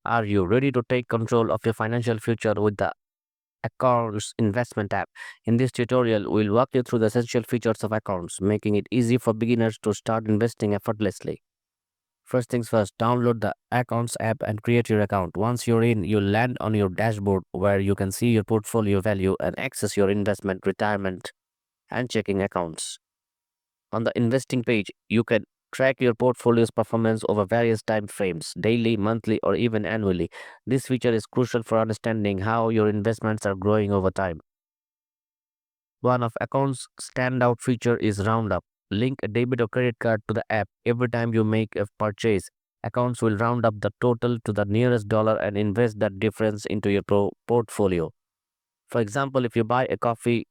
Are you ready to take control of your financial future with the Acorns investment app? In this tutorial, we'll walk you through the essential features of Acorns, making it easy for beginners to start investing effortlessly. First things first, download the Acorns app and create your account. Once you're in, you'll land on your dashboard where you can see your portfolio value and access your investment, retirement, and checking accounts. On the investing page, you can track your portfolio's performance over various time frames, daily, monthly, or even annually. This feature is crucial for understanding how your investments are growing over time. One of Account's standout feature is Roundup. Link a debit or credit card to the app. Every time you make a purchase, Accounts will round up the total to the nearest dollar and invest that difference into your portfolio. For example, if you buy a coffee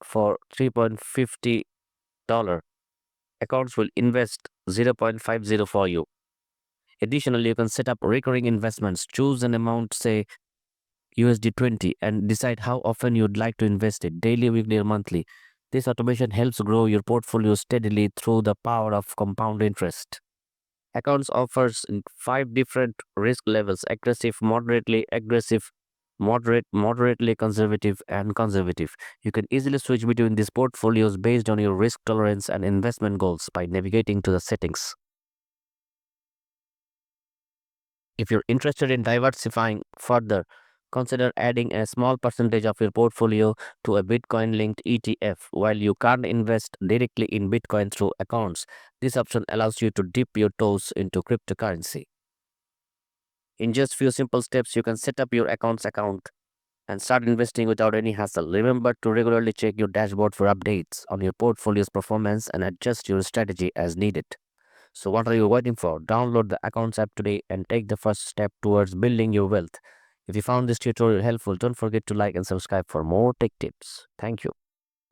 for $3.50, Accounts will invest 0.50 for you. Additionally, you can set up recurring investments. Choose an amount, say USD 20, and decide how often you'd like to invest it, daily, weekly, or monthly. This automation helps grow your portfolio steadily through the power of compound interest. Accounts offers in 5 different risk levels: aggressive, moderately aggressive, moderately conservative, and conservative. You can easily switch between these portfolios based on your risk tolerance and investment goals by navigating to the settings. If you're interested in diversifying further, consider adding a small percentage of your portfolio to a Bitcoin linked ETF. While you can't invest directly in Bitcoin through accounts, this option allows you to dip your toes into cryptocurrency. In just few simple steps, you can set up your accounts account and start investing without any hassle. Remember to regularly check your dashboard for updates on your portfolio's performance and adjust your strategy as needed. So, what are you waiting for? Download the Accounts app today and take the first step towards building your wealth. If you found this tutorial helpful, don't forget to like and subscribe for more tech tips. Thank you.